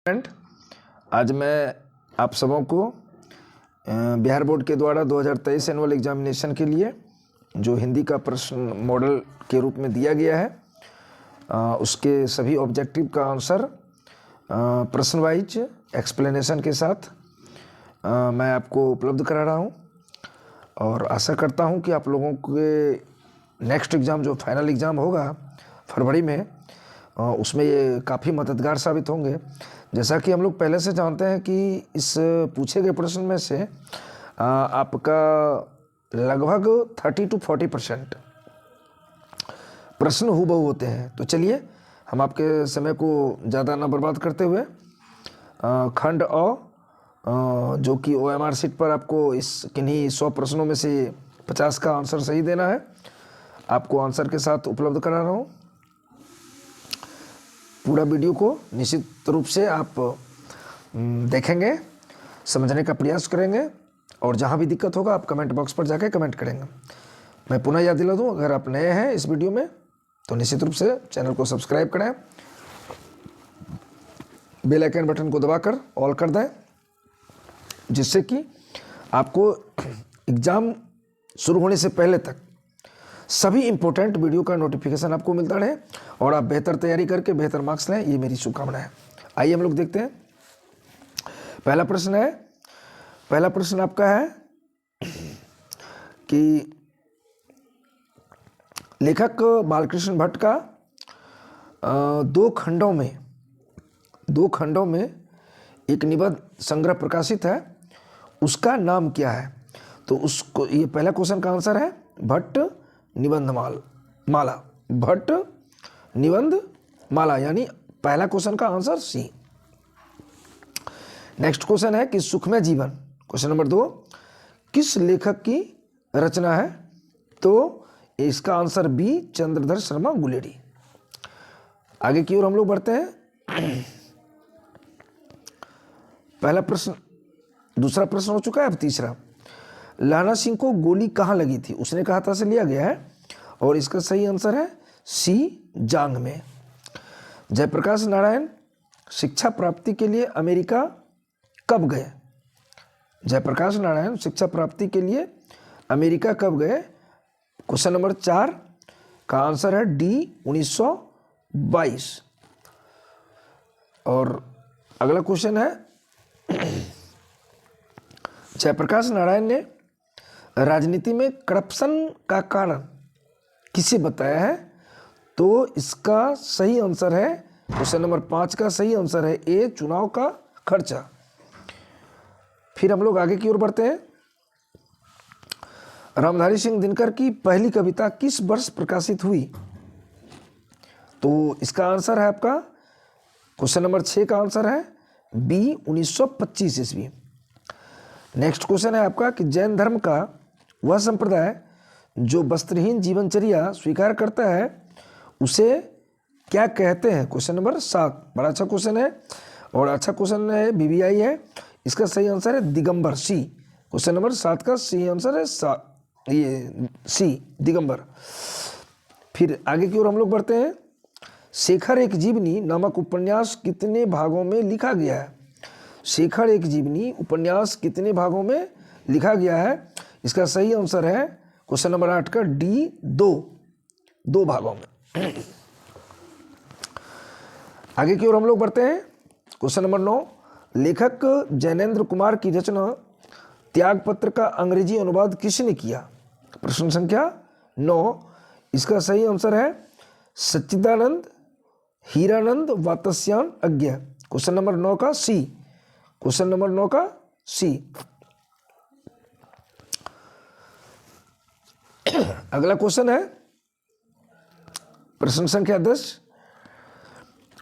Friend, आज मैं आप सबों को बिहार बोर्ड के द्वारा 2023 एनुअल एग्जामिनेशन के लिए जो हिंदी का प्रश्न मॉडल के रूप में दिया गया है उसके सभी ऑब्जेक्टिव का आंसर प्रश्न वाइज एक्सप्लेनेशन के साथ मैं आपको उपलब्ध करा रहा हूं और आशा करता हूं कि आप लोगों के नेक्स्ट एग्ज़ाम जो फाइनल एग्ज़ाम होगा फरवरी में उसमें ये काफ़ी मददगार साबित होंगे। जैसा कि हम लोग पहले से जानते हैं कि इस पूछे गए प्रश्न में से आपका लगभग 30 to 40% प्रश्न हूबहू होते हैं। तो चलिए हम आपके समय को ज़्यादा ना बर्बाद करते हुए खंड अ जो कि OMR शीट पर आपको इस किन्हीं 100 प्रश्नों में से 50 का आंसर सही देना है, आपको आंसर के साथ उपलब्ध करा रहा हूँ। पूरा वीडियो को निश्चित रूप से आप देखेंगे, समझने का प्रयास करेंगे और जहाँ भी दिक्कत होगा आप कमेंट बॉक्स पर जाकर कमेंट करेंगे। मैं पुनः याद दिला दूँ, अगर आप नए हैं इस वीडियो में तो निश्चित रूप से चैनल को सब्सक्राइब करें, बेल आइकन बटन को दबाकर ऑल कर दें, जिससे कि आपको एग्ज़ाम शुरू होने से पहले तक सभी इम्पोर्टेंट वीडियो का नोटिफिकेशन आपको मिलता रहे और आप बेहतर तैयारी करके बेहतर मार्क्स लें, ये मेरी शुभकामना है। आइए हम लोग देखते हैं। पहला प्रश्न आपका है कि लेखक बालकृष्ण भट्ट का दो खंडों में एक निबंध संग्रह प्रकाशित है, उसका नाम क्या है? तो उसको, ये पहला क्वेश्चन का आंसर है भट्ट निबंध माला, यानी पहला क्वेश्चन का आंसर सी। नेक्स्ट क्वेश्चन है कि सुखमय जीवन, क्वेश्चन नंबर 2, किस लेखक की रचना है? तो इसका आंसर बी, चंद्रधर शर्मा गुलेरी। आगे की ओर हम लोग बढ़ते हैं। पहला प्रश्न, दूसरा प्रश्न हो चुका है, अब तीसरा। लाना सिंह को गोली कहाँ लगी थी? उसने कहा था से लिया गया है और इसका सही आंसर है सी, जांग में। जयप्रकाश नारायण शिक्षा प्राप्ति के लिए अमेरिका कब गए? जयप्रकाश नारायण शिक्षा प्राप्ति के लिए अमेरिका कब गए? क्वेश्चन नंबर 4 का आंसर है डी, 1922। और अगला क्वेश्चन है, जयप्रकाश नारायण ने राजनीति में करप्शन का कारण किसे बताया है? तो इसका सही आंसर है, क्वेश्चन नंबर 5 का सही आंसर है ए, चुनाव का खर्चा। फिर हम लोग आगे की ओर बढ़ते हैं। रामधारी सिंह दिनकर की पहली कविता किस वर्ष प्रकाशित हुई? तो इसका आंसर है आपका, क्वेश्चन नंबर 6 का आंसर है बी, 1925 ईस्वी। नेक्स्ट क्वेश्चन है आपका कि जैन धर्म का वह संप्रदाय जो वस्त्रहीन जीवनचर्या स्वीकार करता है उसे क्या कहते हैं? क्वेश्चन नंबर 7, बड़ा अच्छा क्वेश्चन है और अच्छा क्वेश्चन है, BBI है। इसका सही आंसर है दिगंबर, सी। क्वेश्चन नंबर 7 का सही आंसर है ये सी, दिगंबर। फिर आगे की ओर हम लोग बढ़ते हैं। शेखर एक जीवनी नामक उपन्यास कितने भागों में लिखा गया है? शेखर एक जीवनी उपन्यास कितने भागों में लिखा गया है? इसका सही आंसर है क्वेश्चन नंबर 8 का डी, 2 भागों में। आगे की ओर हम लोग बढ़ते हैं। क्वेश्चन नंबर 9, लेखक जैनेन्द्र कुमार की रचना त्यागपत्र का अंग्रेजी अनुवाद किसने किया? प्रश्न संख्या 9, इसका सही आंसर है सच्चिदानंद हीरानंद वात्स्यायन अज्ञ। क्वेश्चन नंबर 9 का सी, क्वेश्चन नंबर 9 का सी। अगला क्वेश्चन है प्रश्न संख्या 10,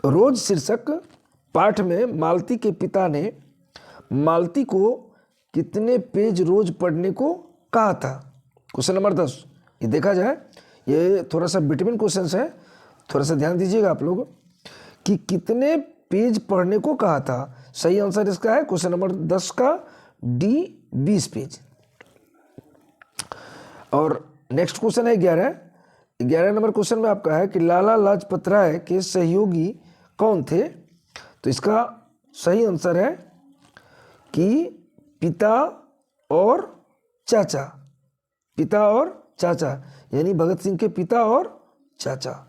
रोज शीर्षक पाठ में मालती के पिता ने मालती को कितने पेज रोज पढ़ने को कहा था? क्वेश्चन नंबर 10, ये देखा जाए, ये थोड़ा सा विटामिन क्वेश्चन है, थोड़ा सा ध्यान दीजिएगा आप लोग कि कितने पेज पढ़ने को कहा था। सही आंसर इसका है क्वेश्चन नंबर 10 का डी, 20 पेज। और नेक्स्ट क्वेश्चन है 11 नंबर क्वेश्चन में आपका है कि लाला लाजपत राय के सहयोगी कौन थे? तो इसका सही आंसर है कि पिता और चाचा, पिता और चाचा, यानी भगत सिंह के पिता और चाचा।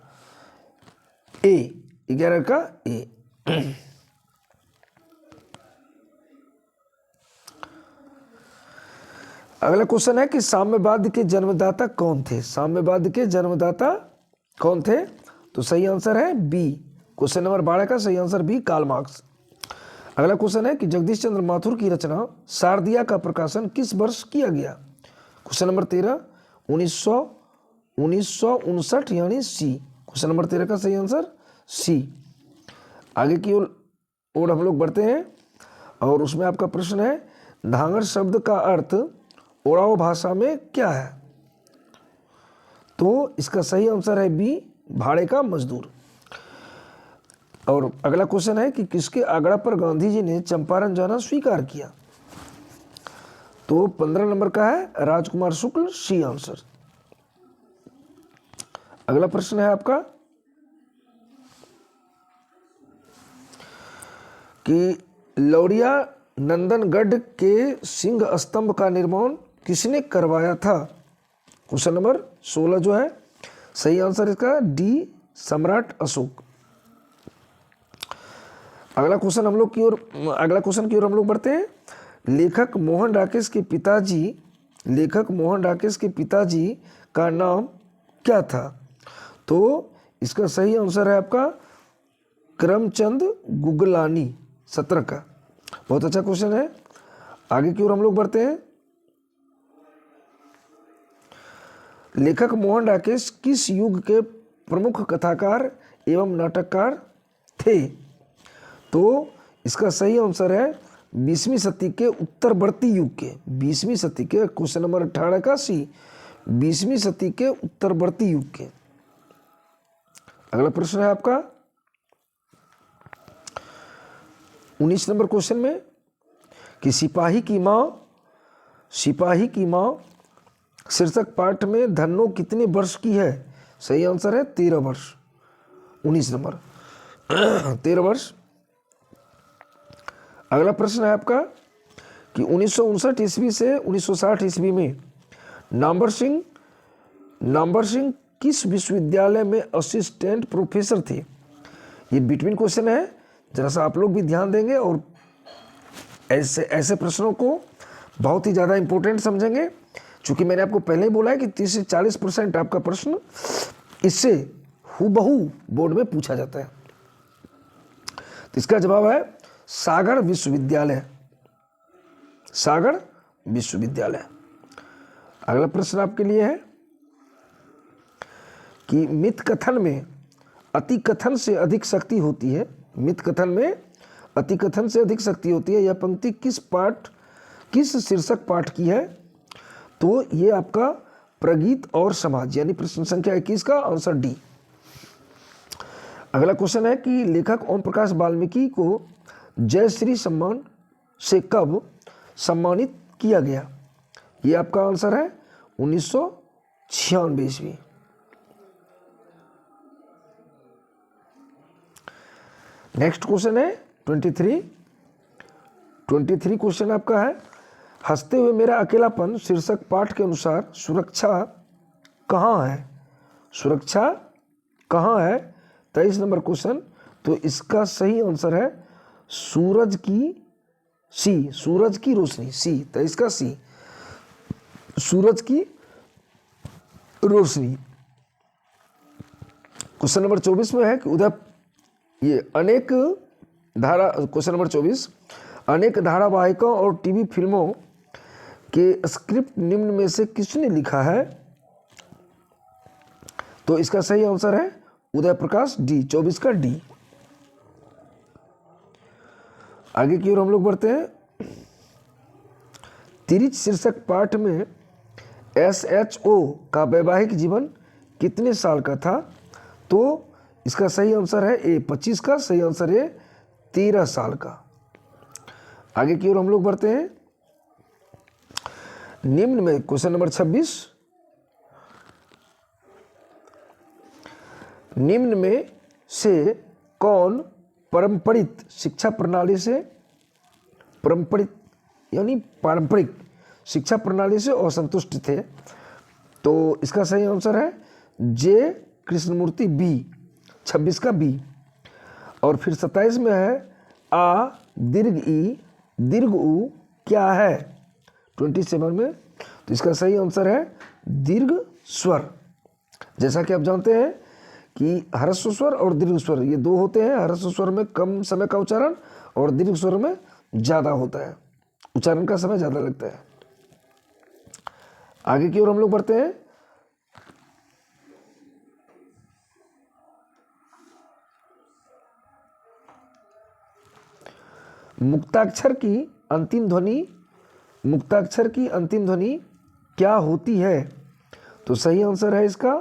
ए 11 का ए। अगला क्वेश्चन है कि साम्यवाद के जन्मदाता कौन थे? साम्यवाद के जन्मदाता कौन थे? तो सही आंसर है बी, क्वेश्चन नंबर 12 का सही आंसर बी, कार्ल मार्क्स। अगला क्वेश्चन है कि जगदीश चंद्र माथुर की रचना शारदिया का प्रकाशन किस वर्ष किया गया? क्वेश्चन नंबर 13 1959 यानी सी, क्वेश्चन नंबर 13 का सही आंसर सी। आगे की ओर हम लोग बढ़ते हैं और उसमें आपका प्रश्न है धांगर शब्द का अर्थ ओराव भाषा में क्या है? तो इसका सही आंसर है बी, भाड़े का मजदूर। और अगला क्वेश्चन है कि किसके आग्रह पर गांधी जी ने चंपारण जाना स्वीकार किया? तो 15 नंबर का है राजकुमार शुक्ल, सी आंसर। अगला प्रश्न है आपका कि लौरिया नंदनगढ़ के सिंह स्तंभ का निर्माण किसने करवाया था? क्वेश्चन नंबर 16 जो है सही आंसर इसका डी, सम्राट अशोक। अगला क्वेश्चन की ओर हम लोग बढ़ते हैं। लेखक मोहन राकेश के पिताजी का नाम क्या था? तो इसका सही आंसर है आपका करमचंद गुगलानी, 17 का। बहुत अच्छा क्वेश्चन है। आगे की ओर हम लोग बढ़ते हैं। लेखक मोहन राकेश किस युग के प्रमुख कथाकार एवं नाटककार थे? तो इसका सही आंसर है 20वीं सदी के उत्तरवर्ती युग के, 20वीं सदी के, क्वेश्चन नंबर 18 का सी, 20वीं सदी के उत्तरवर्ती युग के। अगला प्रश्न है आपका 19 नंबर क्वेश्चन में कि सिपाही की माँ शीर्षक पाठ में धन्नो कितने वर्ष की है? सही आंसर है 13 वर्ष, 19 नंबर 13 वर्ष। अगला प्रश्न है आपका कि 1959 ईस्वी से 1960 ईस्वी में नाम्बर सिंह किस विश्वविद्यालय में असिस्टेंट प्रोफेसर थे? ये बिटवीन क्वेश्चन है, जरा सा आप लोग भी ध्यान देंगे और ऐसे प्रश्नों को बहुत ही ज़्यादा इंपॉर्टेंट समझेंगे, क्योंकि मैंने आपको पहले ही बोला है कि 30 से 40% आपका प्रश्न इससे हूबहू बोर्ड में पूछा जाता है। तो इसका जवाब है सागर विश्वविद्यालय। अगला प्रश्न आपके लिए है कि मिथ कथन में अति कथन से अधिक शक्ति होती है। मिथ कथन में अति कथन से अधिक शक्ति होती है। यह पंक्ति किस शीर्षक पाठ की है? तो ये आपका प्रगीत और समाज, यानी प्रश्न संख्या 21 का आंसर डी। अगला क्वेश्चन है कि लेखक ओम प्रकाश वाल्मीकि को जयश्री सम्मान से कब सम्मानित किया गया? ये आपका आंसर है 1996 ईस्वी। नेक्स्ट क्वेश्चन है 23 क्वेश्चन आपका है हंसते हुए मेरा अकेलापन शीर्षक पाठ के अनुसार सुरक्षा कहाँ है? सुरक्षा कहाँ है? 23 नंबर क्वेश्चन। तो इसका सही आंसर है सूरज की रोशनी, सी। 23 का सी, सूरज की रोशनी। क्वेश्चन नंबर 24 में है कि क्वेश्चन नंबर 24, अनेक धारावाहिकों और टीवी फिल्मों के स्क्रिप्ट निम्न में से किसने लिखा है? तो इसका सही आंसर है उदय प्रकाश, डी, 24 का डी। आगे की ओर हम लोग बढ़ते हैं। तिरिच शीर्षक पाठ में SHO का वैवाहिक जीवन कितने साल का था? तो इसका सही आंसर है ए, 25 का सही आंसर है 13 साल का। आगे की ओर हम लोग बढ़ते हैं। निम्न में क्वेश्चन नंबर 26, निम्न में से कौन पारंपरिक शिक्षा प्रणाली से पारंपरिक शिक्षा प्रणाली से असंतुष्ट थे। तो इसका सही आंसर है जे कृष्णमूर्ति, बी 26 का बी। और फिर 27 में है आ दीर्घ ई दीर्घ उ क्या है 27 में। तो इसका सही आंसर है दीर्घ स्वर। जैसा कि आप जानते हैं कि ह्रस्व स्वर और दीर्घ स्वर ये दो होते हैं। ह्रस्व स्वर में कम समय का उच्चारण और दीर्घ स्वर में ज़्यादा होता है, उच्चारण का समय ज़्यादा लगता है। आगे की ओर हम लोग बढ़ते हैं। मुक्ताक्षर की अंतिम ध्वनि क्या होती है? तो सही आंसर है इसका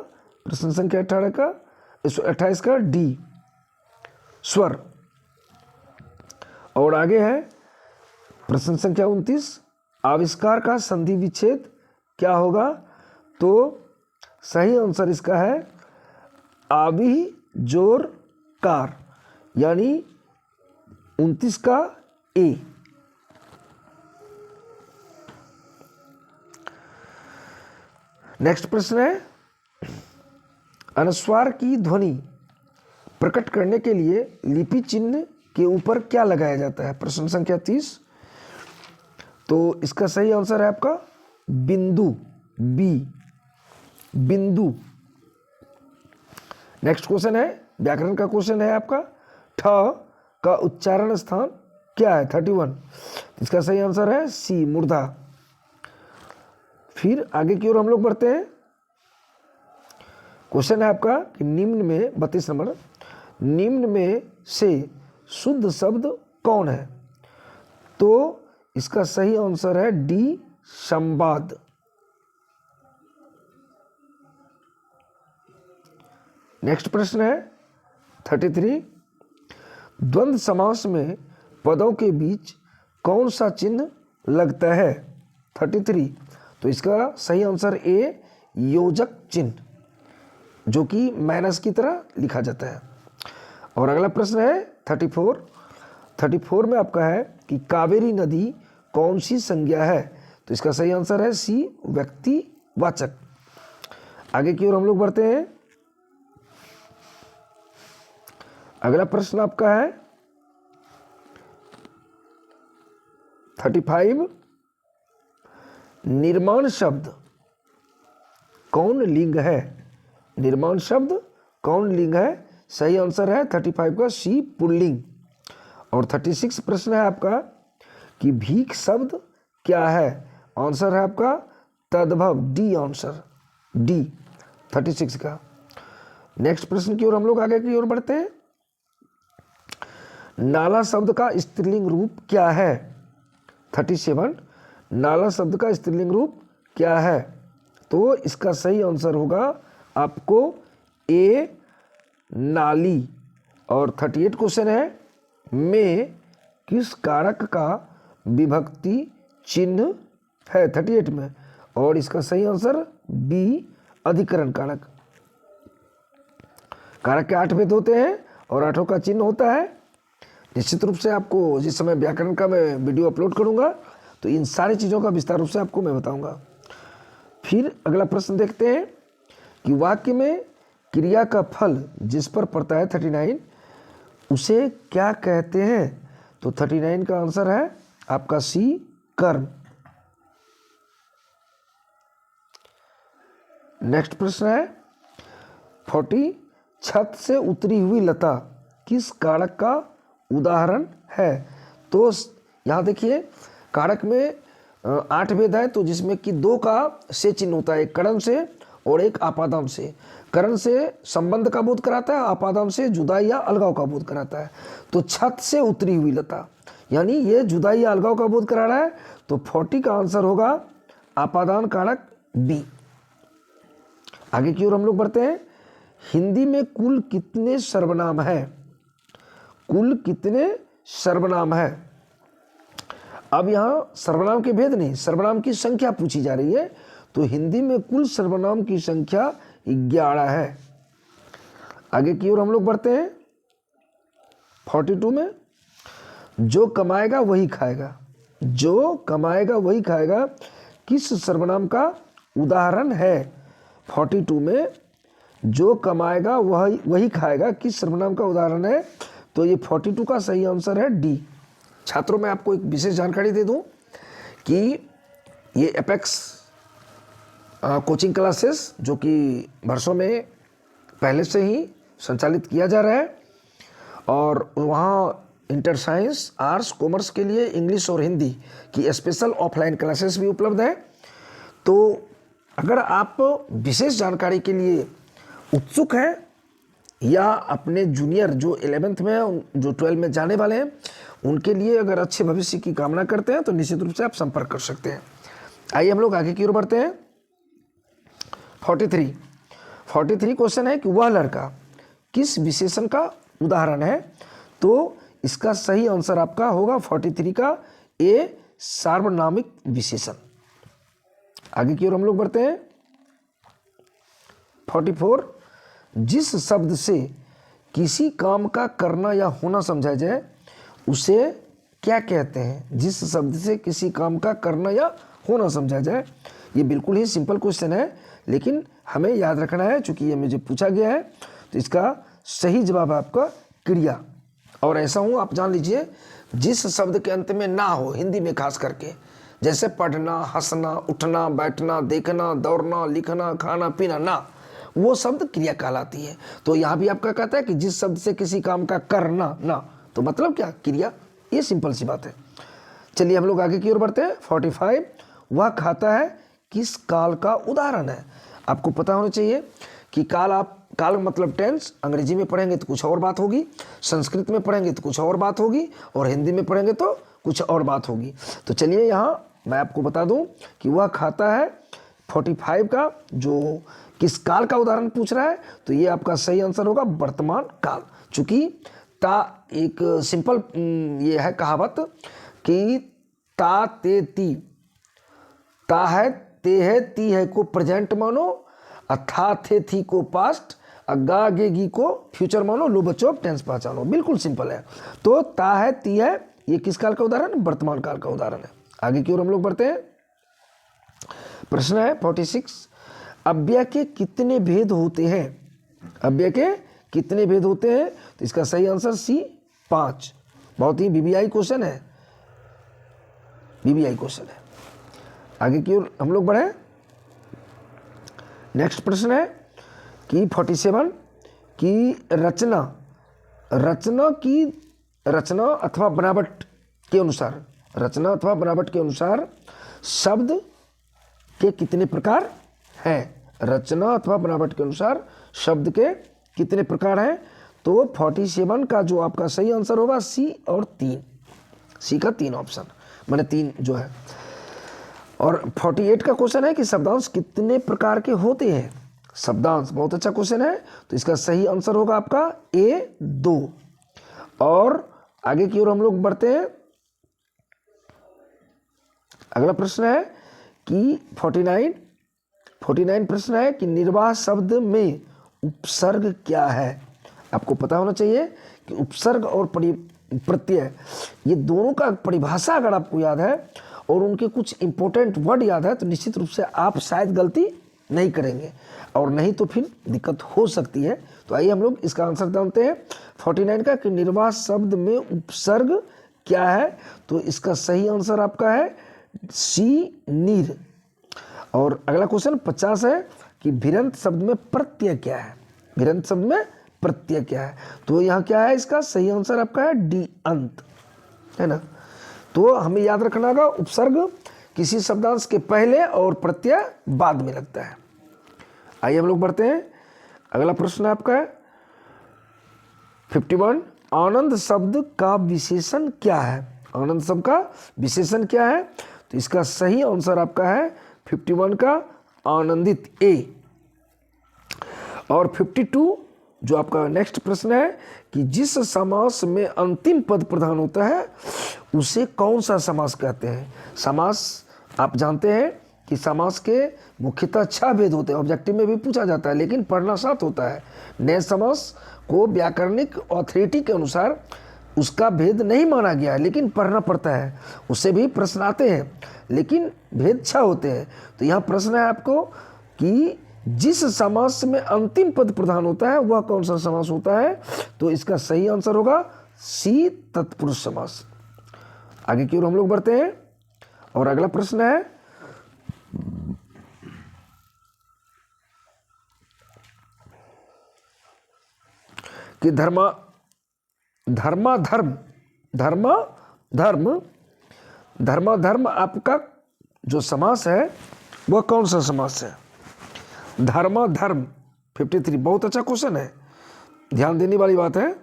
प्रश्न संख्या 28 का डी स्वर। और आगे है प्रश्न संख्या 29, आविष्कार का संधि विच्छेद क्या होगा? तो सही आंसर इसका है आवि जोर कार, यानी 29 का ए। नेक्स्ट प्रश्न है, अनुस्वार की ध्वनि प्रकट करने के लिए लिपि चिन्ह के ऊपर क्या लगाया जाता है? प्रश्न संख्या 30। तो इसका सही आंसर है आपका बिंदु, बी बिंदु। नेक्स्ट क्वेश्चन है, व्याकरण का क्वेश्चन है आपका, ठ का उच्चारण स्थान क्या है? 31। इसका सही आंसर है सी मूर्धा। फिर आगे की ओर हम लोग बढ़ते हैं। क्वेश्चन है आपका कि निम्न में 32 नंबर, निम्न में से शुद्ध शब्द कौन है? तो इसका सही आंसर है डी संवाद। नेक्स्ट प्रश्न है 33, द्वंद्व समास में पदों के बीच कौन सा चिन्ह लगता है? 33। तो इसका सही आंसर ए योजक चिन्ह, जो कि माइनस की तरह लिखा जाता है। और अगला प्रश्न है 34 में आपका है कि कावेरी नदी कौन सी संज्ञा है? तो इसका सही आंसर है सी व्यक्तिवाचक। आगे की ओर हम लोग बढ़ते हैं। अगला प्रश्न आपका है 35, निर्माण शब्द कौन लिंग है? निर्माण शब्द कौन लिंग है? सही आंसर है 35 का सी पुल्लिंग। और 36 प्रश्न है आपका कि भीख शब्द क्या है? आंसर है आपका तद्भव, डी आंसर, डी 36 का। नेक्स्ट प्रश्न की ओर हम लोग आगे की ओर बढ़ते हैं। नाला शब्द का स्त्रीलिंग रूप क्या है? 37, नाला शब्द का स्त्रीलिंग रूप क्या है? तो इसका सही आंसर होगा आपको ए नाली। और 38 क्वेश्चन है, में किस कारक का विभक्ति चिन्ह है? 38 में। और इसका सही आंसर बी अधिकरण कारक। कारक के 8 भेद होते हैं और 8 का चिन्ह होता है। निश्चित रूप से आपको जिस समय व्याकरण का मैं वीडियो अपलोड करूंगा तो इन सारी चीज़ों का विस्तार रूप से आपको मैं बताऊंगा। फिर अगला प्रश्न देखते हैं कि वाक्य में क्रिया का फल जिस पर पड़ता है 39, उसे क्या कहते हैं? तो 39 का आंसर है आपका सी कर्म। नेक्स्ट प्रश्न है 40, छत से उतरी हुई लता किस कारक का उदाहरण है? तो यहाँ देखिए कारक में 8 भेद है, तो जिसमें कि 2 का से चिन्ह होता है, एक करण से और एक आपादान से। करण से संबंध का बोध कराता है, आपादान से जुदाई या अलगाव का बोध कराता है। तो छत से उतरी हुई लता यानी ये जुदाई या अलगाव का बोध करा रहा है। तो 40 का आंसर होगा आपादान कारक बी। आगे की ओर हम लोग बढ़ते हैं। हिंदी में कुल कितने सर्वनाम है? कुल कितने सर्वनाम है? अब यहाँ सर्वनाम के भेद नहीं, सर्वनाम की संख्या पूछी जा रही है। तो हिंदी में कुल सर्वनाम की संख्या 11 है। आगे की ओर हम लोग बढ़ते हैं। 42 में जो कमाएगा वही खाएगा, जो कमाएगा वही खाएगा किस सर्वनाम का उदाहरण है? 42 में जो कमाएगा वही खाएगा किस सर्वनाम का उदाहरण है? तो ये 42 का सही आंसर है डी। छात्रों में आपको एक विशेष जानकारी दे दूं कि ये एपेक्स कोचिंग क्लासेस जो कि वर्षों में पहले से ही संचालित किया जा रहा है और वहाँ इंटर साइंस, आर्ट्स, कॉमर्स के लिए इंग्लिश और हिंदी की स्पेशल ऑफलाइन क्लासेस भी उपलब्ध है। तो अगर आप विशेष जानकारी के लिए उत्सुक हैं या अपने जूनियर जो 11th में हैं, जो 12 में जाने वाले हैं, उनके लिए अगर अच्छे भविष्य की कामना करते हैं तो निश्चित रूप से आप संपर्क कर सकते हैं। आइए हम लोग आगे की ओर बढ़ते हैं। 43 क्वेश्चन है कि वह लड़का किस विशेषण का उदाहरण है? तो इसका सही आंसर आपका होगा 43 का ए, सार्वनामिक विशेषण। आगे की ओर हम लोग बढ़ते हैं। 44 जिस शब्द से किसी काम का करना या होना समझा जाए उसे क्या कहते हैं? जिस शब्द से किसी काम का करना या होना समझा जाए, ये बिल्कुल ही सिंपल क्वेश्चन है, लेकिन हमें याद रखना है चूंकि ये मुझे पूछा गया है। तो इसका सही जवाब है आपका क्रिया। और ऐसा हूँ आप जान लीजिए, जिस शब्द के अंत में ना हो, हिंदी में खास करके, जैसे पढ़ना, हंसना, उठना, बैठना, देखना, दौड़ना, लिखना, खाना, पीना, ना, वो शब्द क्रिया कहलाती है। तो यहाँ भी आपका कहता है कि जिस शब्द से किसी काम का करना, ना, तो मतलब क्या? क्रिया। ये सिंपल सी बात है। चलिए हम लोग आगे की ओर बढ़ते हैं। 45 वह खाता है किस काल का उदाहरण है? आपको पता होना चाहिए कि काल मतलब टेंस, अंग्रेजी में पढ़ेंगे तो कुछ और बात होगी, संस्कृत में पढ़ेंगे तो कुछ और बात होगी, और हिंदी में पढ़ेंगे तो कुछ और बात होगी। तो चलिए यहाँ मैं आपको बता दूं कि वह खाता है 45 का जो किस काल का उदाहरण पूछ रहा है, तो ये आपका सही आंसर होगा वर्तमान काल। चूंकि ता एक सिंपल ये है कहावत कि ता ते ती, ता है, ते है, ती है को प्रेजेंट मानो, अथा थे थी को पास्ट, अगा गे गी को फ्यूचर मानो, लो बच्चों टेंस पहचानो। बिल्कुल सिंपल है। तो ता है, ती है, ये किस काल का उदाहरण? वर्तमान काल का उदाहरण है। आगे की ओर हम लोग बढ़ते हैं। प्रश्न है 46 अव्यय के कितने भेद होते हैं? अव्यय के कितने भेद होते हैं? तो इसका सही आंसर सी 5। बहुत ही बीबीआई क्वेश्चन है, बीबीआई क्वेश्चन है। आगे की ओर हम लोग बढ़े। नेक्स्ट प्रश्न है कि 47 की रचना अथवा बनावट के अनुसार, रचना अथवा बनावट के अनुसार शब्द के कितने प्रकार हैं? रचना अथवा बनावट के अनुसार शब्द के कितने प्रकार हैं? तो 47 का जो आपका सही आंसर होगा सी और 3, सी का 3 ऑप्शन, मैंने 3 जो है। और 48 का क्वेश्चन है कि शब्दांश कितने प्रकार के होते हैं? शब्दांश बहुत अच्छा क्वेश्चन है, तो इसका सही आंसर होगा आपका ए 2। और आगे की ओर हम लोग बढ़ते हैं। अगला प्रश्न है कि 49 प्रश्न है कि निर्वाह शब्द में उपसर्ग क्या है? आपको पता होना चाहिए कि उपसर्ग और प्रत्यय, ये दोनों का परिभाषा अगर आपको याद है और उनके कुछ इंपॉर्टेंट वर्ड याद है तो निश्चित रूप से आप शायद गलती नहीं करेंगे, और नहीं तो फिर दिक्कत हो सकती है। तो आइए हम लोग इसका आंसर जानते हैं 49 का कि निर्वाह शब्द में उपसर्ग क्या है? तो इसका सही आंसर आपका है सी नीर। और अगला क्वेश्चन 50 है कि भिरंत शब्द में प्रत्यय क्या है? भिरंत शब्द में प्रत्यय क्या है? तो यहाँ क्या है? इसका सही आंसर आपका है डी अंत, है ना। तो हमें याद रखना होगा उपसर्ग किसी शब्दांश के पहले और प्रत्यय बाद में लगता है। आइए हम लोग बढ़ते हैं। अगला प्रश्न आपका है 51 आनंद शब्द का विशेषण क्या है? आनंद शब्द का विशेषण क्या है? तो इसका सही आंसर आपका है 51 का आनंदित, ए। और 52 जो आपका नेक्स्ट प्रश्न है कि जिस समास में अंतिम पद प्रधान होता है उसे कौन सा समास कहते हैं? समास आप जानते हैं कि समास के मुख्यतः 6 भेद होते हैं, ऑब्जेक्टिव में भी पूछा जाता है, लेकिन पढ़ना 7 होता है। नए समास को व्याकरणिक अथॉरिटी के अनुसार उसका भेद नहीं माना गया है, लेकिन पढ़ना पड़ता है, उससे भी प्रश्न आते हैं, लेकिन भेद 6 होते हैं। तो यहाँ प्रश्न है आपको कि जिस समास में अंतिम पद प्रधान होता है वह कौन सा समास होता है? तो इसका सही आंसर होगा सी, तत्पुरुष समास। आगे की ओर हम लोग बढ़ते हैं और अगला प्रश्न है कि धर्माधर्म आपका जो समास है वह कौन सा समास है? धर्माधर्म 53, बहुत अच्छा क्वेश्चन है, ध्यान देने वाली बात है।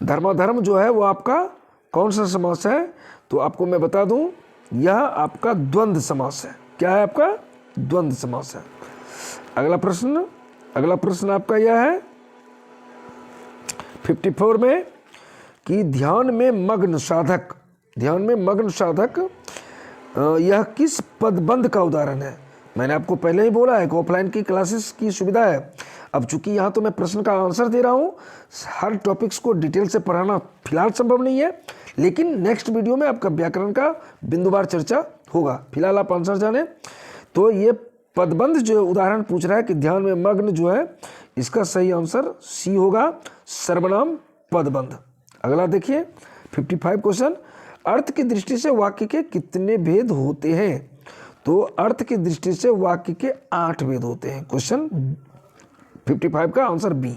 धर्माधर्म जो है वो आपका कौन सा समास है? तो आपको मैं बता दूं, यह आपका द्वंद्व समास है। क्या है आपका? द्वंद्व समास है। अगला प्रश्न आपका यह है 54 में कि ध्यान में मग्न साधक यह किस पदबंध का उदाहरण है? मैंने आपको पहले ही बोला है कि ऑफलाइन की क्लासेस की सुविधा है। अब चूंकि यहाँ तो मैं प्रश्न का आंसर दे रहा हूँ, हर टॉपिक्स को डिटेल से पढ़ाना फिलहाल संभव नहीं है, लेकिन नेक्स्ट वीडियो में आपका व्याकरण का बिंदुवार चर्चा होगा। फिलहाल आप आंसर जाने। तो ये पदबंध जो उदाहरण पूछ रहा है कि ध्यान में मग्न जो है, इसका सही आंसर सी होगा, सर्वनाम पदबंध। अगला देखिए 55 क्वेश्चन, अर्थ की दृष्टि से वाक्य के कितने भेद होते हैं? तो अर्थ की दृष्टि से वाक्य के 8 भेद होते हैं। क्वेश्चन 55 का आंसर बी।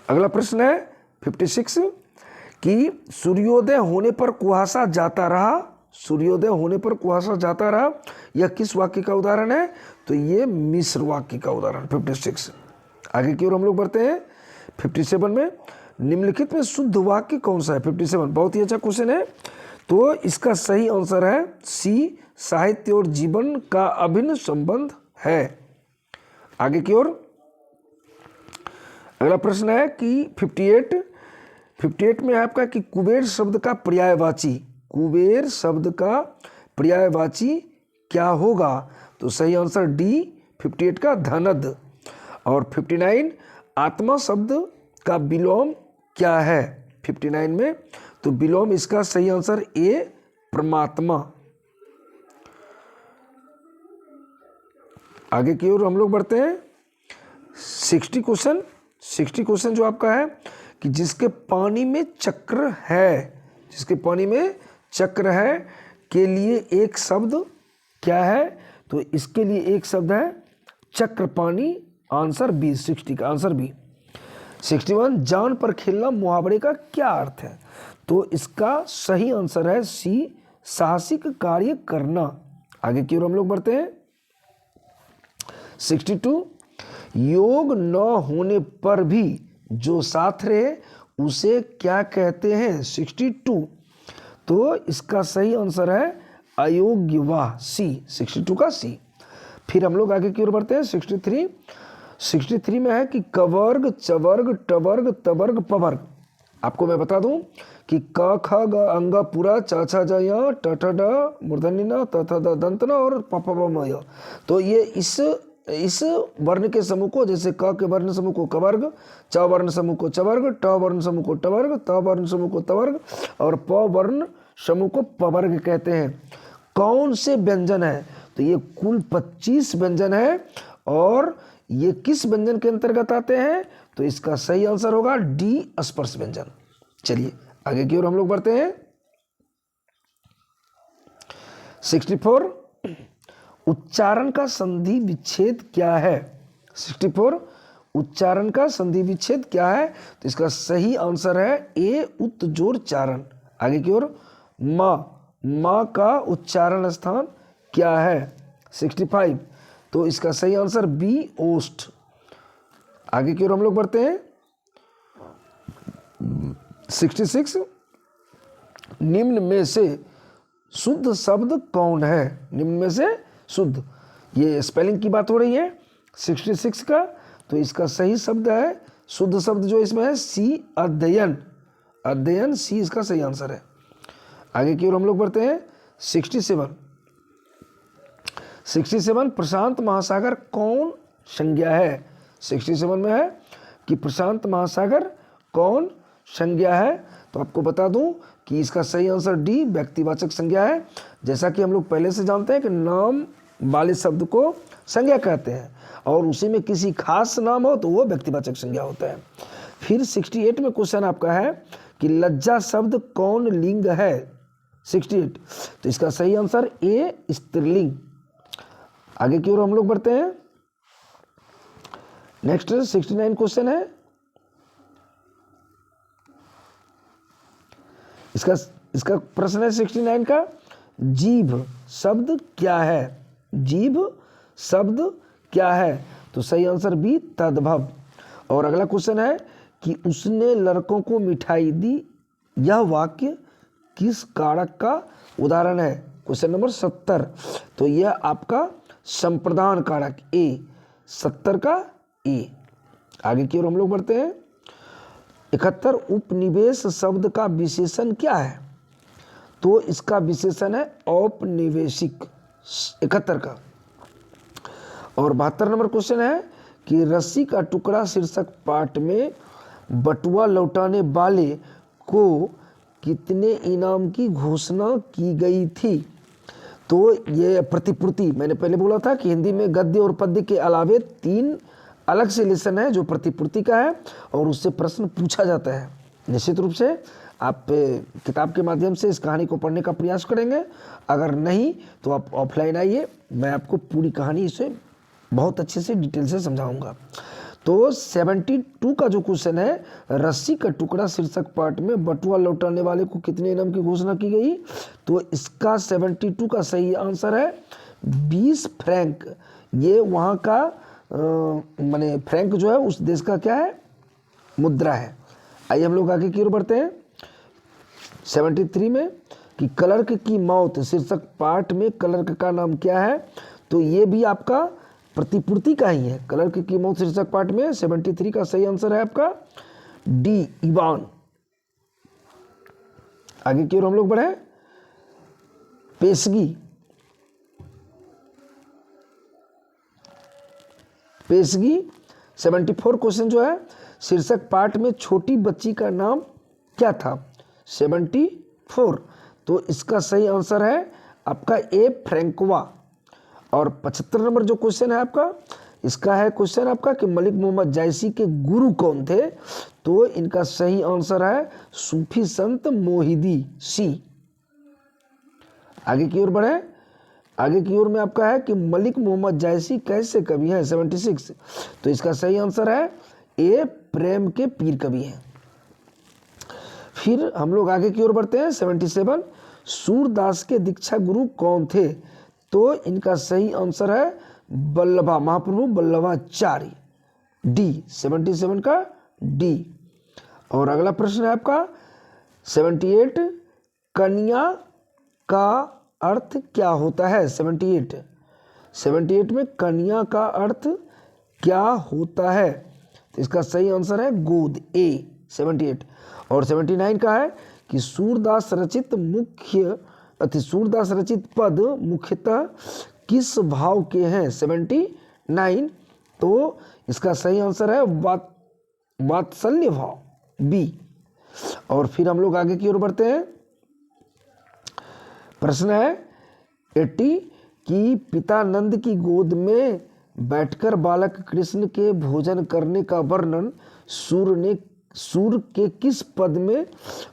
अगला प्रश्न है 56 कि सूर्योदय होने पर कुहासा जाता रहा, यह किस वाक्य का उदाहरण है? तो ये मिश्र वाक्य का उदाहरण 56। आगे की ओर हम लोग बढ़ते हैं 57 में, निम्नलिखित में शुद्ध वाक्य कौन सा है? 57 बहुत ही अच्छा क्वेश्चन है। तो इसका सही आंसर है सी, साहित्य और जीवन का अभिन्न संबंध है। आगे की ओर अगला प्रश्न है कि 58 में आपका कि कुबेर शब्द का पर्यायवाची क्या होगा? तो सही आंसर डी, 58 का धनद। और 59 आत्मा शब्द का विलोम क्या है? 59 में तो विलोम इसका सही आंसर ए, परमात्मा। आगे की ओर हम लोग बढ़ते हैं 60 क्वेश्चन जो आपका है कि जिसके पानी में चक्र है के लिए एक शब्द क्या है? तो इसके लिए एक शब्द है चक्र पानी, आंसर बी, 60 का आंसर बी। 61 जान पर खेलना मुहावरे का क्या अर्थ है? तो इसका सही आंसर है सी, साहसिक कार्य करना। आगे की ओर हम लोग बढ़ते हैं 62 योग न होने पर भी जो साथ रहे उसे क्या कहते हैं? 62 तो इसका सही आंसर है अयोग्यवाह, सी, 62 का सी। फिर हम लोग आगे की ओर बढ़ते हैं 63 में है कि कवर्ग, चवर्ग, टवर्ग, तवर्ग, पवर्ग। आपको मैं बता दूं कि क ख ग अंग पूरा च छ ज य ट ठ ड मूर्धन्य न त थ द दंत न और प प ब म य। तो ये इस वर्ण के समूह को, जैसे क के वर्ण समूह को कवर्ग, च वर्ण समूह को चवर्ग, ट वर्ण समूह को टवर्ग, त वर्ण समूह को तवर्ग और प वर्ण समूह को पवर्ग कहते हैं। कौन से व्यंजन है? तो ये कुल 25 व्यंजन है और ये किस व्यंजन के अंतर्गत आते हैं? तो इसका सही आंसर होगा डी, स्पर्श व्यंजन। चलिए आगे की ओर हम लोग बढ़ते हैं 64 उच्चारण का संधि विच्छेद क्या है? 64 उच्चारण का संधि विच्छेद क्या है? तो इसका सही आंसर है ए, उत्जोर चारण। आगे की ओर माँ का उच्चारण स्थान क्या है? 65 तो इसका सही आंसर बी, ओष्ठ। आगे की ओर हम लोग बढ़ते हैं 66 निम्न में से शुद्ध शब्द कौन है? निम्न में से शुद्ध, ये स्पेलिंग की बात हो रही है 66 का, तो इसका सही शब्द है, शुद्ध शब्द जो इसमें है सी, अध्ययन, सी इसका सही आंसर है। आगे की ओर हम लोग बढ़ते हैं 67 प्रशांत महासागर कौन संज्ञा है? 67 में है कि प्रशांत महासागर कौन संज्ञा है? तो आपको बता दूं कि इसका सही आंसर डी व्यक्तिवाचक संज्ञा है। जैसा कि हम लोग पहले से जानते हैं कि नाम वाले शब्द को संज्ञा कहते हैं और उसी में किसी खास नाम हो तो वो व्यक्तिवाचक संज्ञा होता है। फिर 68 में क्वेश्चन आपका है कि लज्जा शब्द कौन लिंग है? 68, तो इसका सही आंसर ए स्त्रीलिंग। आगे की ओर हम लोग बढ़ते हैं। नेक्स्ट 69 क्वेश्चन है, इसका प्रश्न है 69 का, जीभ शब्द क्या है? जीभ शब्द क्या है? तो सही आंसर बी तद्भव। और अगला क्वेश्चन है कि उसने लड़कों को मिठाई दी, यह वाक्य किस कारक का उदाहरण है? क्वेश्चन नंबर 70, तो यह आपका संप्रदान कारक ए, 70 का ए। आगे की ओर हम लोग बढ़ते हैं। 71 उपनिवेश शब्द का विशेषण क्या है? तो इसका विशेषण है औपनिवेशिक, 71 का। और 72 नंबर क्वेश्चन है कि रस्सी का टुकड़ा शीर्षक पाठ में बटुआ लौटाने वाले को कितने इनाम की घोषणा की गई थी? तो ये प्रतिपूर्ति, मैंने पहले बोला था कि हिंदी में गद्य और पद्य के अलावे 3 अलग से लेसन है जो प्रतिपूर्ति का है और उससे प्रश्न पूछा जाता है। निश्चित रूप से आप किताब के माध्यम से इस कहानी को पढ़ने का प्रयास करेंगे, अगर नहीं तो आप ऑफलाइन आइए, मैं आपको पूरी कहानी इसे बहुत अच्छे से डिटेल से समझाऊंगा। तो 72 का जो क्वेश्चन है, रस्सी का टुकड़ा शीर्षक पाठ में बटुआ लौटाने वाले को कितने इनाम की घोषणा की गई? तो इसका 72 का सही आंसर है 20 फ्रैंक। ये वहाँ का माने फ्रैंक जो है उस देश का क्या है? मुद्रा है। आइए हम लोग आगे की ओर बढ़ते हैं। 73 में कि क्लर्क की मौत शीर्षक पाठ में क्लर्क का नाम क्या है? तो ये भी आपका प्रतिपूर्ति का ही है। क्लर्क की मौत शीर्षक पाठ में 73 का सही आंसर है आपका डी इवान। आगे की ओर हम लोग बढ़े। पेशगी, पेशगी 74 क्वेश्चन जो है, शीर्षक पाठ में छोटी बच्ची का नाम क्या था? 74, तो इसका सही आंसर है आपका ए फ्रैंकवा। और 75 नंबर जो क्वेश्चन है आपका, इसका है क्वेश्चन आपका कि मलिक मोहम्मद जायसी के गुरु कौन थे? तो इनका सही आंसर है सूफी संत मोहिदी, सी। आगे की ओर बढ़े। आगे की ओर में आपका है कि मलिक मोहम्मद जायसी कैसे कवि हैं? 76, तो इसका सही आंसर है ए प्रेम के पीर कवि हैं। फिर हम लोग आगे की ओर बढ़ते हैं। 77 सूरदास के दीक्षा गुरु कौन थे? तो इनका सही आंसर है वल्लभा, महाप्रभु वल्लभाचार्य, डी, 77 का डी। और अगला प्रश्न है आपका 78 कन्या का अर्थ क्या होता है? 78 में कन्या का अर्थ क्या होता है? तो इसका सही आंसर है गोद, ए, 78। और 79 का है कि सूरदास रचित पद मुख्यतः किस भाव के हैं? 79, तो इसका सही आंसर है वात्सल्य भाव, बी। और फिर हम लोग आगे की ओर बढ़ते हैं। प्रश्न है 80 कि पिता नंद की गोद में बैठकर बालक कृष्ण के भोजन करने का वर्णन सूर के किस पद में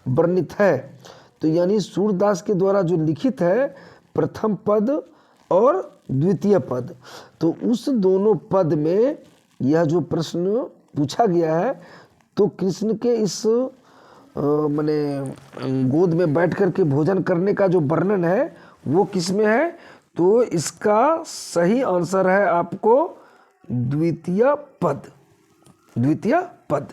वर्णित है? तो यानी सूरदास के द्वारा जो लिखित है प्रथम पद और द्वितीय पद, तो उस दोनों पद में यह जो प्रश्न पूछा गया है, तो कृष्ण के इस माने गोद में बैठ कर के भोजन करने का जो वर्णन है वो किस में है? तो इसका सही आंसर है आपको द्वितीय पद, द्वितीय पद।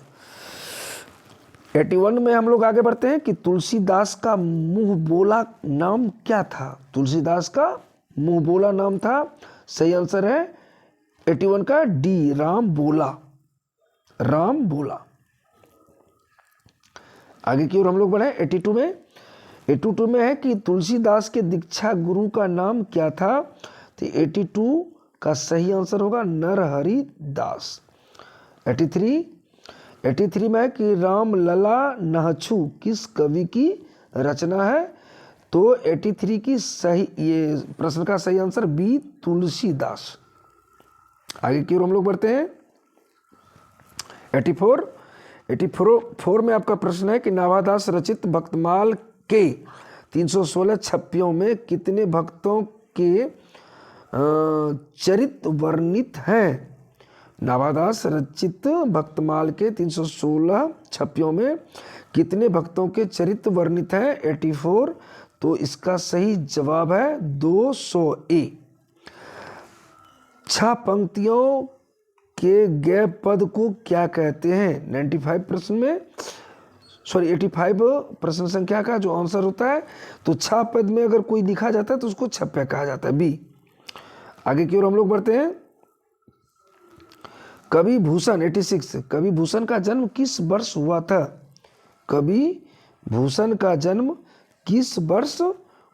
81 में हम लोग आगे बढ़ते हैं कि तुलसीदास का मुंह बोला नाम क्या था? तुलसीदास का मुंह बोला नाम था, सही आंसर है 81 का डी, राम बोला, राम बोला। आगे की ओर हम लोग बढ़े। 82 में है कि तुलसीदास के दीक्षा गुरु का नाम क्या था? तो 82 का सही आंसर होगा नरहरि दास। 83 83 में है कि राम लला नहछु किस कवि की रचना है? तो 83 की सही, ये प्रश्न का सही आंसर बी तुलसीदास। आगे की ओर हम लोग बढ़ते हैं। 84 में आपका प्रश्न है कि नाभादास रचित भक्तमाल के 316 छप्पियों में कितने भक्तों के चरित्र वर्णित हैं? नाभादास रचित भक्तमाल के 316 छप्पियों में कितने भक्तों के चरित्र वर्णित हैं? 84। तो इसका सही जवाब है 200 ए। 6 पंक्तियों के गैप पद को क्या कहते हैं? 95 प्रश्न में, सॉरी 85 प्रश्न संख्या का जो आंसर होता है, तो 6 पद में अगर कोई लिखा जाता है तो उसको छप्पा कहा जाता है, बी। आगे की ओर हम लोग बढ़ते हैं। कवि भूषण 86, कवि भूषण का जन्म किस वर्ष हुआ था? कवि भूषण का जन्म किस वर्ष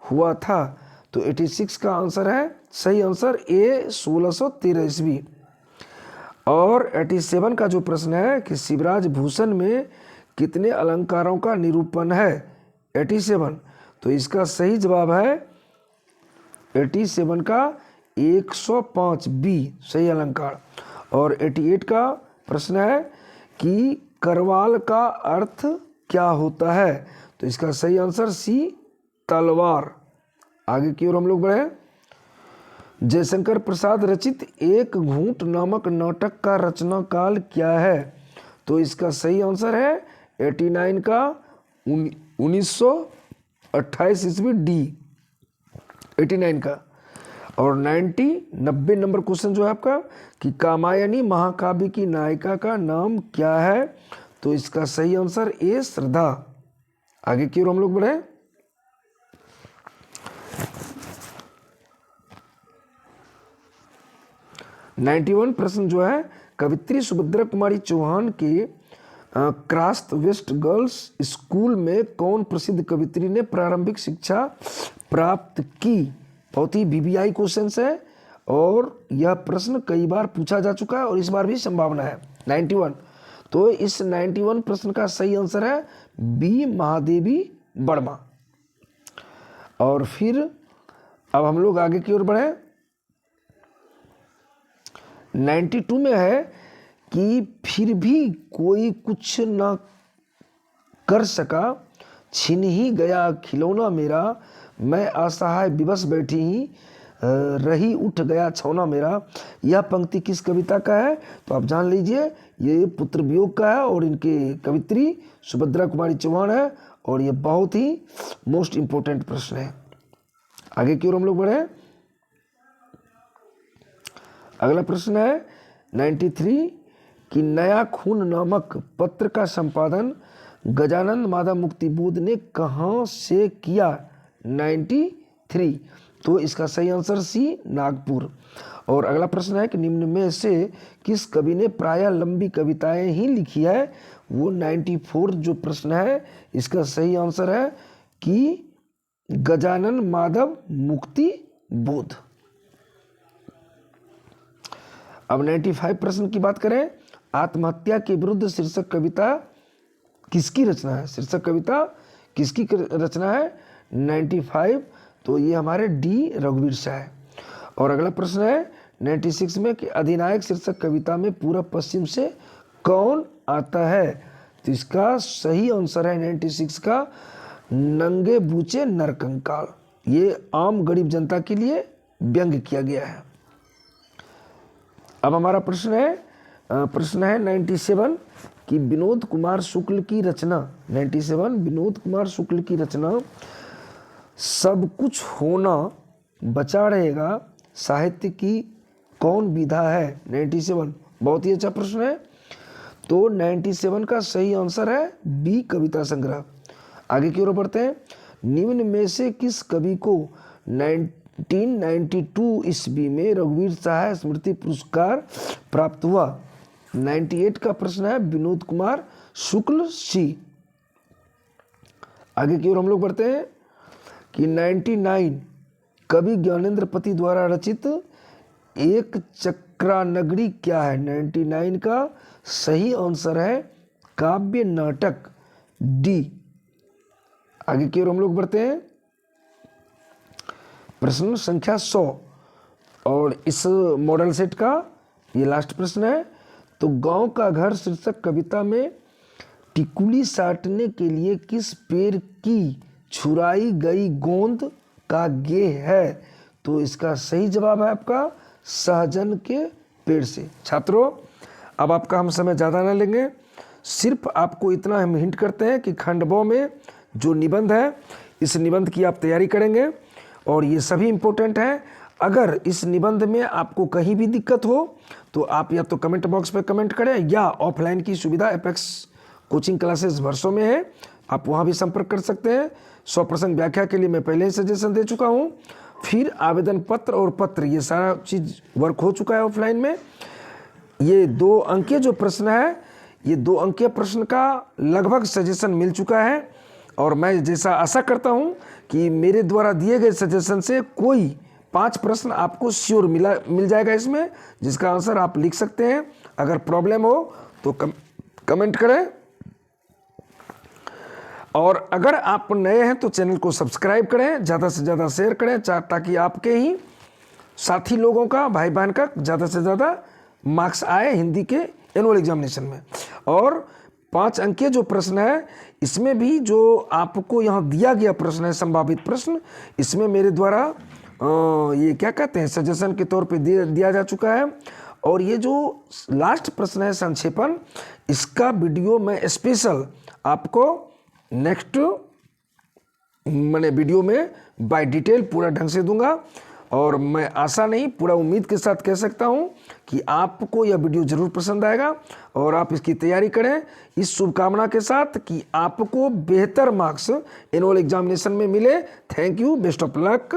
हुआ था? तो 86 का आंसर है, सही आंसर ए 1613 ईस्वी। और 87 का जो प्रश्न है कि शिवराज भूषण में कितने अलंकारों का निरूपण है? 87। तो इसका सही जवाब है 87 का 105 बी, सही अलंकार। और 88 का प्रश्न है कि करवाल का अर्थ क्या होता है? तो इसका सही आंसर सी तलवार। आगे की ओर हम लोग बढ़े। जयशंकर प्रसाद रचित एक घूंट नामक नाटक का रचना काल क्या है? तो इसका सही आंसर है 89 का 1928 ईस्वी, डी 89 का। और 90 नंबर क्वेश्चन जो है आपका कि कामायनी महाकाव्य की नायिका का नाम क्या है? तो इसका सही आंसर ए श्रद्धा। आगे की ओर हम लोग बढ़े। नाइन्टी प्रश्न जो है, कवित्री सुभद्रा कुमारी चौहान के क्रास्ट वेस्ट गर्ल्स स्कूल में कौन प्रसिद्ध कवित्री ने प्रारंभिक शिक्षा प्राप्त की? बहुत ही वीवीआई क्वेश्चन है और यह प्रश्न कई बार पूछा जा चुका है और इस बार भी संभावना है। 91, तो इस 91 प्रश्न का सही आंसर है बी महादेवी वर्मा। और फिर अब हम लोग आगे की ओर बढ़े। 92 में है कि फिर भी कोई कुछ न कर सका, छिन ही गया खिलौना मेरा, मैं असहाय विवश बैठी ही रही उठ गया छौना मेरा। यह पंक्ति किस कविता का है? तो आप जान लीजिए, ये पुत्र वियोग का है और इनके कवित्री सुभद्रा कुमारी चौहान है और ये बहुत ही मोस्ट इम्पोर्टेंट प्रश्न है। आगे की ओर हम लोग बढ़े। अगला प्रश्न है 93 कि नया खून नामक पत्र का संपादन गजानंद माधव मुक्तिबोध ने कहाँ से किया? 93, तो इसका सही आंसर सी नागपुर। और अगला प्रश्न है कि निम्न में से किस कवि ने प्रायः लंबी कविताएं ही लिखी है? वो 94 जो प्रश्न है, इसका सही आंसर है कि गजानन माधव मुक्तिबोध। अब 95 प्रश्न की बात करें। आत्महत्या के विरुद्ध शीर्षक कविता किसकी रचना है? शीर्षक कविता किसकी रचना है? 95, तो ये हमारे डी रघुवीर शाह है। और अगला प्रश्न है 96 में कि अधिनायक शीर्षक कविता में पूर्व पश्चिम से कौन आता है? तो इसका सही आंसर है 96 का नंगे बूचे नरकंकाल। ये आम गरीब जनता के लिए व्यंग्य किया गया है। अब हमारा प्रश्न है 97 कि विनोद कुमार शुक्ल की रचना, 97 विनोद कुमार शुक्ल की रचना सब कुछ होना बचा रहेगा साहित्य की कौन विधा है? 97 बहुत ही अच्छा प्रश्न है। तो 97 का सही आंसर है बी कविता संग्रह। आगे की ओर बढ़ते हैं। निम्न में से किस कवि को 1992 ईस्वी में रघुवीर शाह स्मृति पुरस्कार प्राप्त हुआ? 98 का प्रश्न है विनोद कुमार शुक्ल सी। आगे की ओर हम लोग बढ़ते हैं कि 99 कवि ज्ञानेंद्र पति द्वारा रचित एक चक्रानगरी क्या है? 99 का सही आंसर है काव्य नाटक डी। आगे की ओर हम लोग बढ़ते हैं। प्रश्न संख्या 100 और इस मॉडल सेट का ये लास्ट प्रश्न है। तो गांव का घर शीर्षक कविता में टिकुली साटने के लिए किस पेड़ की छुड़ाई गई गोंद का गेह है? तो इसका सही जवाब है आपका सहजन के पेड़ से। छात्रों, अब आपका हम समय ज़्यादा ना लेंगे, सिर्फ आपको इतना हम हिंट करते हैं कि खंड ब में जो निबंध है, इस निबंध की आप तैयारी करेंगे और ये सभी इम्पोर्टेंट हैं। अगर इस निबंध में आपको कहीं भी दिक्कत हो तो आप या तो कमेंट बॉक्स पे कमेंट करें या ऑफलाइन की सुविधा एपेक्स कोचिंग क्लासेस वर्षों में है, आप वहाँ भी संपर्क कर सकते हैं। 100% व्याख्या के लिए मैं पहले ही सजेशन दे चुका हूँ। फिर आवेदन पत्र और पत्र ये सारा चीज़ वर्क हो चुका है ऑफलाइन में। ये 2 अंकीय जो प्रश्न है, ये 2 अंकीय प्रश्न का लगभग सजेशन मिल चुका है और मैं जैसा आशा करता हूँ कि मेरे द्वारा दिए गए सजेशन से कोई 5 प्रश्न आपको श्योर मिल जाएगा इसमें, जिसका आंसर आप लिख सकते हैं। अगर प्रॉब्लम हो तो कमेंट करें और अगर आप नए हैं तो चैनल को सब्सक्राइब करें, ज़्यादा से ज़्यादा शेयर करें ताकि आपके ही साथी लोगों का, भाई बहन का ज़्यादा से ज़्यादा मार्क्स आए हिंदी के एनुअल एग्जामिनेशन में। और 5 अंकीय जो प्रश्न है, इसमें भी जो आपको यहाँ दिया गया प्रश्न है संभावित प्रश्न, इसमें मेरे द्वारा ये क्या कहते हैं सजेशन के तौर पे दिया जा चुका है। और ये जो लास्ट प्रश्न है संक्षेपण, इसका वीडियो मैं स्पेशल आपको नेक्स्ट मैंने वीडियो में बाय डिटेल पूरा ढंग से दूंगा। और मैं आशा नहीं पूरा उम्मीद के साथ कह सकता हूं कि आपको यह वीडियो जरूर पसंद आएगा और आप इसकी तैयारी करें इस शुभकामना के साथ कि आपको बेहतर मार्क्स एनुअल एग्जामिनेशन में मिले। Thank you, best of luck.